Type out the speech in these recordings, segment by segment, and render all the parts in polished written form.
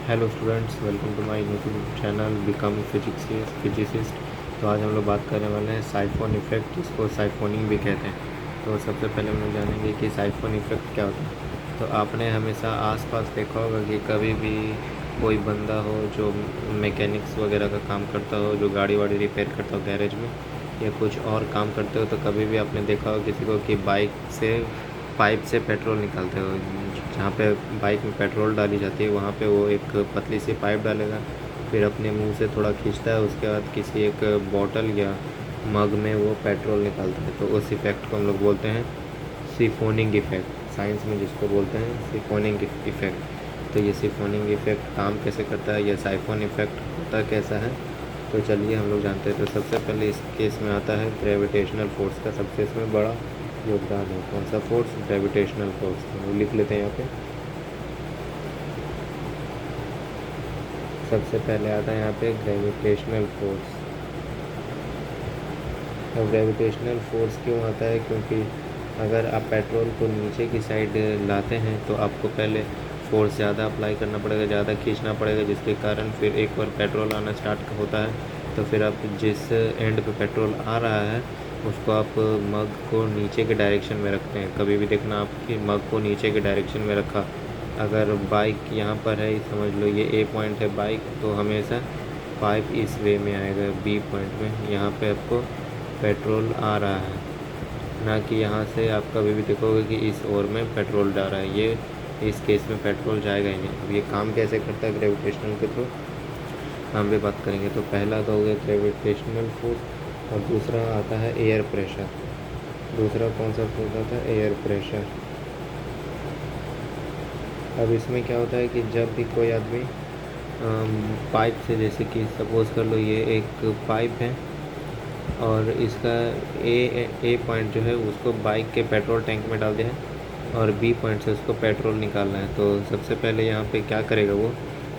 Hello students, welcome to my YouTube channel become physicist. तो आज हम लोग बात करने वाले हैं साइफोन इफ़ेक्ट, जिसको साइफोनिंग भी कहते हैं। तो सबसे पहले हम लोग जानेंगे कि साइफोन इफ़ेक्ट क्या होता है। तो आपने हमेशा आसपास देखा होगा कि कभी भी कोई बंदा हो जो मैकेनिक्स वगैरह का काम करता हो, जो गाड़ी वाड़ी रिपेयर करता हो गैरेज में, या कुछ और काम करते हो, तो कभी भी आपने देखा हो किसी को कि बाइक से पाइप से पेट्रोल निकालते हो। जहाँ पे बाइक में पेट्रोल डाली जाती है वहाँ पे वो एक पतली सी पाइप डालेगा, फिर अपने मुंह से थोड़ा खींचता है, उसके बाद किसी एक बॉटल या मग में वो पेट्रोल निकालता है। तो उस इफ़ेक्ट को हम लोग बोलते हैं सिफोनिंग इफ़ेक्ट, साइंस में जिसको बोलते हैं सिफोनिंग इफ़ेक्ट। तो ये सिफोनिंग इफ़ेक्ट काम कैसे करता है, या साइफोन इफ़ेक्ट होता कैसा है, तो चलिए हम लोग जानते हैं। तो सबसे पहले इस केस में आता है ग्रेविटेशनल फोर्स का सबसे इसमें बड़ा योगदान है। कौन सा फोर्स? Gravitational force. तो लिख लेते हैं यहाँ पे। सबसे पहले आता है यहाँ पे ग्रेविटेशनल फोर्स। तो ग्रेविटेशनल फोर्स क्यों आता है? क्योंकि अगर आप पेट्रोल को नीचे की साइड लाते हैं तो आपको पहले फोर्स ज़्यादा अप्लाई करना पड़ेगा, ज़्यादा खींचना पड़ेगा, जिसके कारण फिर एक बार पेट्रोल आना स्टार्ट होता है तो फिर आप जिस एंड पे पेट्रोल आ रहा है उसको आप मग को नीचे के डायरेक्शन में रखते हैं। कभी भी देखना आपकी मग को नीचे के डायरेक्शन में रखा। अगर बाइक यहाँ पर है, समझ लो ये ए पॉइंट है बाइक, तो हमेशा पाइप इस वे में आएगा, बी पॉइंट में। यहाँ पे आपको पेट्रोल आ रहा है, ना कि यहाँ से आप कभी भी देखोगे कि इस ओर में पेट्रोल जा रहा है। ये इस केस में पेट्रोल जाएगा ही नहीं। अब ये काम कैसे करता है ग्रेविटेशनल के थ्रू, हम भी बात करेंगे। तो पहला तो हो गया ग्रेविटेशनल फोर्स, और दूसरा आता है एयर प्रेशर। दूसरा कौन सा फोर्स आता है? Air pressure. अब इसमें क्या होता है कि जब भी कोई आदमी पाइप से, जैसे कि सपोज़ कर लो ये एक पाइप है और इसका ए पॉइंट जो है उसको बाइक के पेट्रोल टैंक में डाल दिया है, और बी पॉइंट से उसको पेट्रोल निकालना है। तो सबसे पहले यहाँ पे क्या करेगा वो,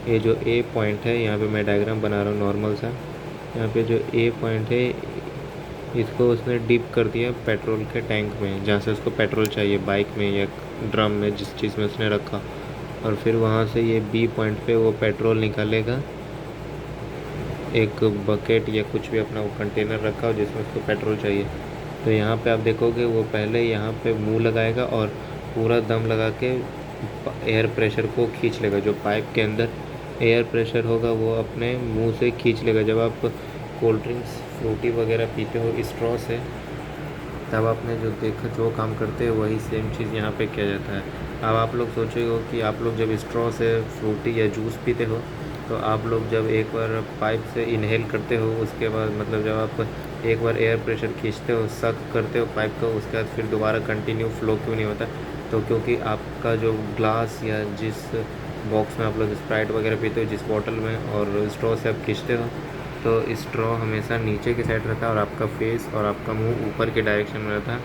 ये जो ए पॉइंट है, यहाँ पे मैं डायग्राम बना रहा हूँ नॉर्मल सा। यहाँ पे जो ए पॉइंट है इसको उसने डिप कर दिया पेट्रोल के टैंक में, जहाँ से उसको पेट्रोल चाहिए, बाइक में या ड्रम में, जिस चीज़ में उसने रखा। और फिर वहाँ से ये बी पॉइंट पे वो पेट्रोल निकालेगा, एक बकेट या कुछ भी अपना वो कंटेनर रखा हो जिसमें उसको पेट्रोल चाहिए। तो यहाँ पे आप देखोगे वो पहले यहाँ पे मुंह लगाएगा और पूरा दम लगा के एयर प्रेशर को खींच लेगा। जो पाइप के अंदर एयर प्रेशर होगा वो अपने मुंह से खींच लेगा। जब आप कोल्ड ड्रिंक्स फ्रूटी वगैरह पीते हो स्ट्रॉ से, तब आपने जो देखा जो काम करते हो वही सेम चीज़ यहाँ पे किया जाता है। अब आप लोग सोचेगा कि आप लोग जब स्ट्रॉ से फ्रूटी या जूस पीते हो, तो आप लोग जब एक बार पाइप से इनहेल करते हो, उसके बाद मतलब जब आप एक बार एयर प्रेशर खींचते हो, सक करते हो पाइप का, उसके बाद फिर दोबारा कंटिन्यू फ्लो क्यों नहीं होता? तो क्योंकि आपका जो ग्लास या जिस बॉक्स में आप लोग स्प्राइट वगैरह पीते हो, जिस बॉटल में, और स्ट्रॉ से आप खींचते हो, तो स्ट्रॉ हमेशा नीचे की साइड रहता है और आपका फेस और आपका मुंह ऊपर के डायरेक्शन में रहता है,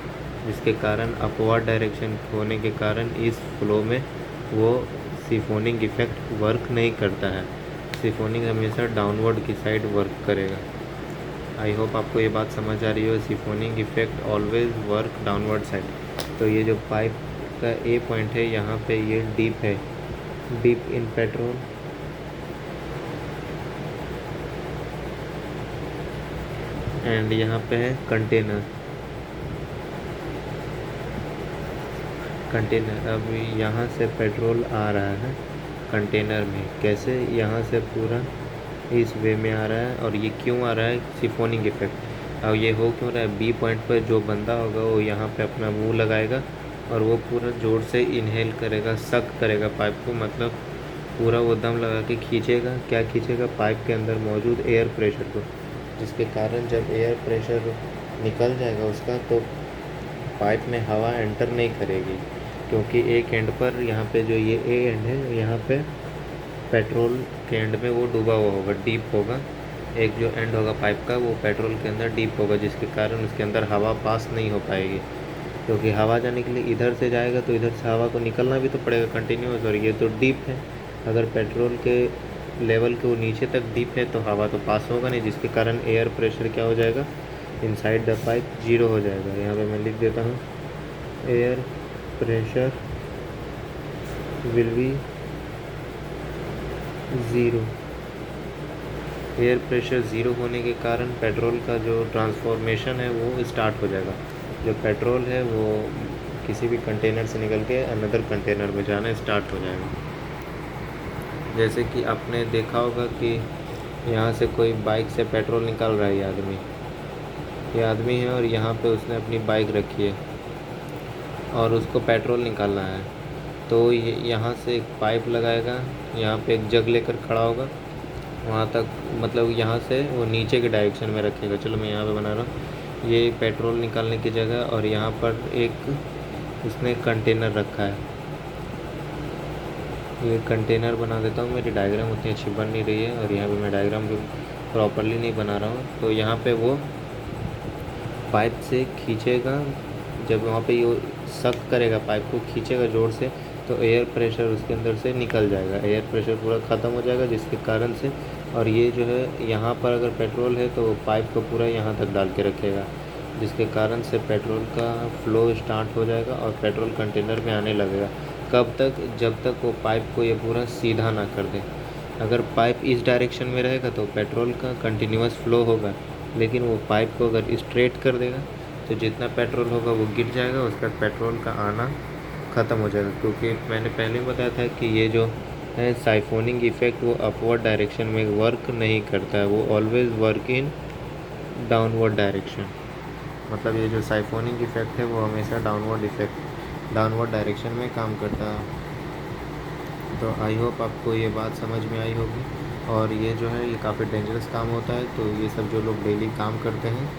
जिसके कारण अपवर्ड डायरेक्शन होने के कारण इस फ्लो में वो सिफोनिंग इफ़ेक्ट वर्क नहीं करता है। सिफोनिंग हमेशा डाउनवर्ड की साइड वर्क करेगा। आई होप आपको ये बात समझ आ रही हो। Siphoning effect always work downward side. तो ये जो पाइप का ए पॉइंट है, यहाँ पे ये डीप है, डीप इन पेट्रोल, एंड यहाँ पे है कंटेनर। कंटेनर अब यहाँ से पेट्रोल आ रहा है कंटेनर में, कैसे? यहाँ से पूरा इस वे में आ रहा है। और ये क्यों आ रहा है? Siphoning effect. अब ये हो क्यों रहा है? बी पॉइंट पर जो बंदा होगा वो यहाँ पे अपना मुंह लगाएगा और वो पूरा ज़ोर से इनहेल करेगा, सक करेगा पाइप को, मतलब पूरा वो दम लगा के खींचेगा। क्या खींचेगा? पाइप के अंदर मौजूद एयर प्रेशर को, जिसके कारण जब एयर प्रेशर निकल जाएगा उसका, तो पाइप में हवा एंटर नहीं करेगी, क्योंकि एक एंड पर, यहाँ पे जो ये ए एंड है, यहाँ पे पेट्रोल के एंड में वो डूबा हुआ होगा, डीप होगा। एक जो एंड होगा पाइप का वो पेट्रोल के अंदर डीप होगा, जिसके कारण उसके अंदर हवा पास नहीं हो पाएगी। क्योंकि हवा जाने के लिए इधर से जाएगा तो इधर से हवा को निकलना भी तो पड़ेगा कंटिन्यूस, और ये तो डीप है। अगर पेट्रोल के लेवल के वो नीचे तक डीप है तो हवा तो पास होगा नहीं, जिसके कारण एयर प्रेशर क्या हो जाएगा? इनसाइड द पाइप जीरो हो जाएगा। यहाँ पे मैं लिख देता हूँ, air pressure will be zero. Air pressure zero होने के कारण पेट्रोल का जो ट्रांसफॉर्मेशन है वो स्टार्ट हो जाएगा। जो पेट्रोल है वो किसी भी कंटेनर से निकल के अनदर कंटेनर में जाना स्टार्ट हो जाएगा। जैसे कि आपने देखा होगा कि यहाँ से कोई बाइक से पेट्रोल निकाल रहा है ये आदमी है और यहाँ पे उसने अपनी बाइक रखी है और उसको पेट्रोल निकालना है। तो ये यहाँ से एक पाइप लगाएगा, यहाँ पे एक जग लेकर खड़ा होगा वहाँ तक, मतलब यहाँ से वो नीचे के डायरेक्शन में रखेगा। चलो मैं यहाँ पे बना रहा हूँ ये पेट्रोल निकालने की जगह, और यहाँ पर एक उसने कंटेनर रखा है। ये कंटेनर बना देता हूँ, मेरी डायग्राम उतनी अच्छी बन नहीं रही है और यहाँ पे मैं डायग्राम भी प्रॉपरली नहीं बना रहा हूँ। तो यहाँ पे वो पाइप से खींचेगा, जब वहाँ पे ये सक करेगा, पाइप को खींचेगा जोर से, तो एयर प्रेशर उसके अंदर से निकल जाएगा, एयर प्रेशर पूरा ख़त्म हो जाएगा, जिसके कारण से, और ये जो है यहाँ पर अगर पेट्रोल है तो वो पाइप को पूरा यहाँ तक डाल के रखेगा, जिसके कारण से पेट्रोल का फ़्लो स्टार्ट हो जाएगा और पेट्रोल कंटेनर में आने लगेगा। कब तक? जब तक वो पाइप को ये पूरा सीधा ना कर दे। अगर पाइप इस डायरेक्शन में रहेगा तो पेट्रोल का कंटिन्यूस फ़्लो होगा, लेकिन वो पाइप को अगर स्ट्रेट कर देगा तो जितना पेट्रोल होगा वो गिर जाएगा, उसका पेट्रोल का आना ख़त्म हो जाएगा। क्योंकि मैंने पहले ही बताया था कि ये जो है साइफोनिंग इफ़ेक्ट वो अपवर्ड डायरेक्शन में वर्क नहीं करता है, वो always work in downward direction. मतलब ये जो साइफोनिंग इफ़ेक्ट है वो हमेशा डाउनवर्ड डायरेक्शन में काम करता है। तो आई होप आपको ये बात समझ में आई होगी। और ये जो है ये काफ़ी डेंजरस काम होता है, तो ये सब जो लोग डेली काम करते हैं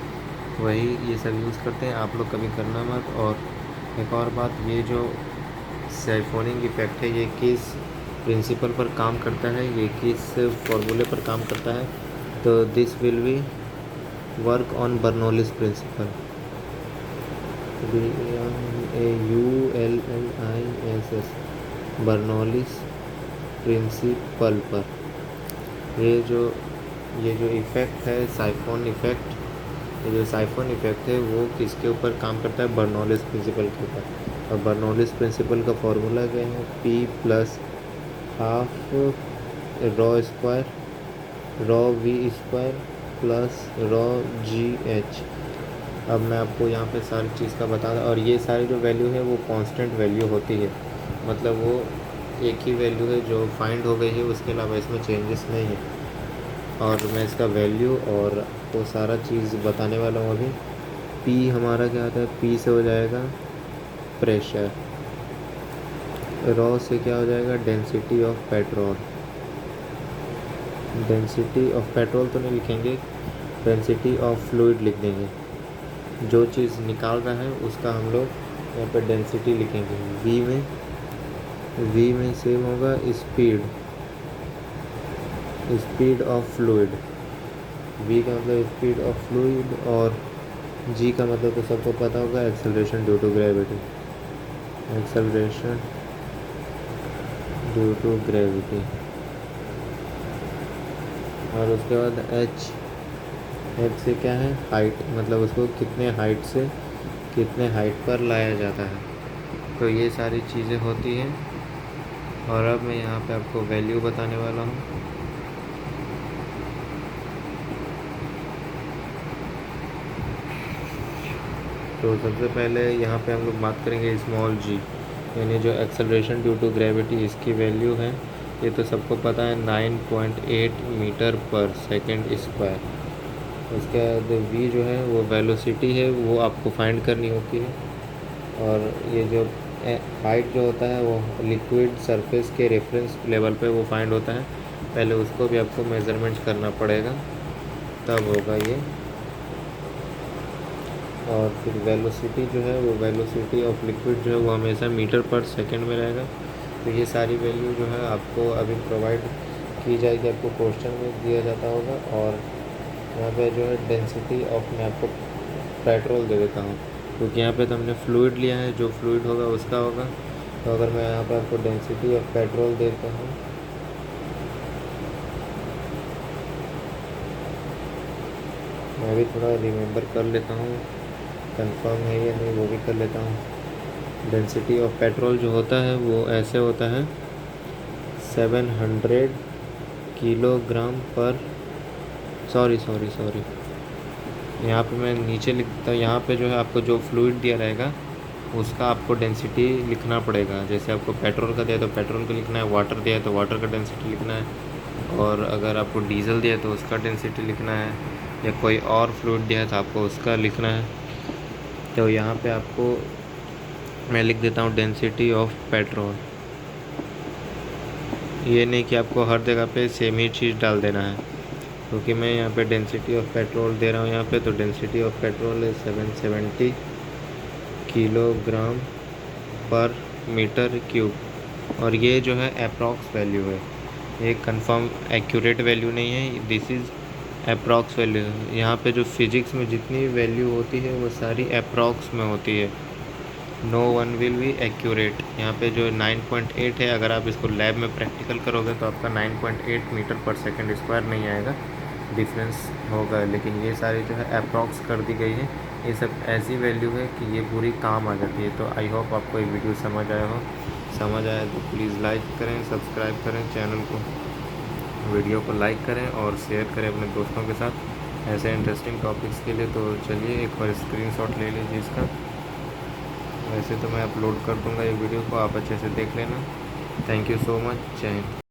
वही ये सब यूज़ करते हैं, आप लोग कभी करना मत। और एक और बात, ये जो साइफोनिंग इफ़ेक्ट है ये किस प्रिंसिपल पर काम करता है, ये किस फॉर्मूले पर काम करता है, तो this will be work on Bernoulli's principle, BRNAULLIS, Bernoulli's principle पर। ये जो इफ़ेक्ट है साइफोन इफ़ेक्ट, ये जो साइफोन इफ़ेक्ट है वो किसके ऊपर काम करता है? बर्नौलीज प्रिंसिपल के ऊपर। और बर्नौलीज प्रिंसिपल का फॉर्मूला क्या है? P + half raw square raw V square plus raw GH। अब मैं आपको यहाँ पे सारी चीज़ का बता रहा, और ये सारी जो वैल्यू है वो कांस्टेंट वैल्यू होती है, मतलब वो एक ही वैल्यू है जो फाइंड हो गई है, उसके अलावा इसमें चेंजेस नहीं है। और मैं इसका वैल्यू और वो सारा चीज़ बताने वाला हूँ अभी। P हमारा क्या आता है? P से हो जाएगा प्रेशर, रॉ से क्या हो जाएगा? Density of petrol. Density of petrol तो नहीं लिखेंगे, डेंसिटी ऑफ फ्लूइड लिख देंगे। जो चीज़ निकाल रहा है उसका हम लोग यहाँ पे डेंसिटी लिखेंगे। V में सेम होगा स्पीड ऑफ फ्लूइड। V का मतलब स्पीड ऑफ फ्लूइड, और G का मतलब तो सबको पता होगा acceleration due to gravity. Acceleration due to gravity. और उसके बाद H से क्या है? हाइट, मतलब उसको कितने हाइट से कितने हाइट पर लाया जाता है। तो ये सारी चीज़ें होती हैं। और अब मैं यहाँ पे आपको वैल्यू बताने वाला हूँ। तो सबसे पहले यहाँ पे हम लोग बात करेंगे स्मॉल g, यानी जो एक्सेलरेशन ड्यू टू ग्रेविटी, इसकी वैल्यू है, ये तो सबको पता है, 9.8 मीटर पर सेकेंड स्क्वायर। उसके बाद v जो है वो वेलोसिटी है, वो आपको फाइंड करनी होती है। और ये जो हाइट जो होता है वो लिक्विड सरफेस के रेफरेंस लेवल पे वो फाइंड होता है, पहले उसको भी आपको मेज़रमेंट करना पड़ेगा, तब होगा ये। और फिर वेलोसिटी जो है वो वेलोसिटी ऑफ लिक्विड जो है वो हमेशा मीटर पर सेकंड में रहेगा। तो ये सारी वैल्यू जो है आपको अभी प्रोवाइड की जाएगी, आपको क्वेश्चन में दिया जाता होगा। और यहाँ पे जो है डेंसिटी ऑफ, मैं आपको पेट्रोल दे देता हूँ क्योंकि यहाँ पे तो हमने फ्लूइड लिया है, जो फ्लूइड होगा उसका होगा। तो अगर मैं यहाँ पर आपको डेंसिटी ऑफ पेट्रोल देता हूँ, मैं भी थोड़ा रिमेंबर कर लेता हूँ, कंफर्म है या नहीं वो भी कर लेता हूँ। डेंसिटी ऑफ पेट्रोल जो होता है वो ऐसे होता है 700 किलोग्राम पर सॉरी यहाँ पे मैं नीचे लिखता हूँ। यहाँ पे जो है आपको जो फ्लूइड दिया रहेगा उसका आपको डेंसिटी लिखना पड़ेगा। जैसे आपको पेट्रोल का दिया तो पेट्रोल का लिखना है, वाटर दिया है तो वाटर का डेंसिटी लिखना है, और अगर आपको डीजल दिया है तो उसका डेंसिटी लिखना है, या कोई और फ्लूइड दिया है तो आपको उसका लिखना है। तो यहाँ पे आपको मैं लिख देता हूँ डेंसिटी ऑफ पेट्रोल। ये नहीं कि आपको हर जगह पे सेम ही चीज़ डाल देना है, क्योंकि मैं यहाँ पे डेंसिटी ऑफ पेट्रोल दे रहा हूँ यहाँ पे। तो डेंसिटी ऑफ पेट्रोल है 770 किलोग्राम पर मीटर क्यूब, और ये जो है अप्रॉक्स वैल्यू है, ये कंफर्म एक्यूरेट वैल्यू नहीं है, दिस इज़ अप्रॉक्स वैल्यू। यहाँ पे जो फिजिक्स में जितनी वैल्यू होती है वो सारी अप्रॉक्स में होती है, no one will be accurate. यहाँ पे जो 9.8 है, अगर आप इसको लैब में प्रैक्टिकल करोगे तो आपका 9.8 मीटर पर सेकंड स्क्वायर नहीं आएगा, डिफरेंस होगा। लेकिन ये सारी जो है अप्रॉक्स कर दी गई है, ये सब ऐसी वैल्यू है कि ये पूरी काम आ जाती है। तो आई होप आपको ये वीडियो समझ आया हो। समझ आया तो प्लीज़ लाइक करें, सब्सक्राइब करें चैनल को, वीडियो को लाइक करें और शेयर करें अपने दोस्तों के साथ ऐसे इंटरेस्टिंग टॉपिक्स के लिए। तो चलिए एक बार स्क्रीनशॉट ले लीजिए इसका। वैसे तो मैं अपलोड कर दूंगा ये वीडियो को, आप अच्छे से देख लेना। Thank you so much. जय हिंद।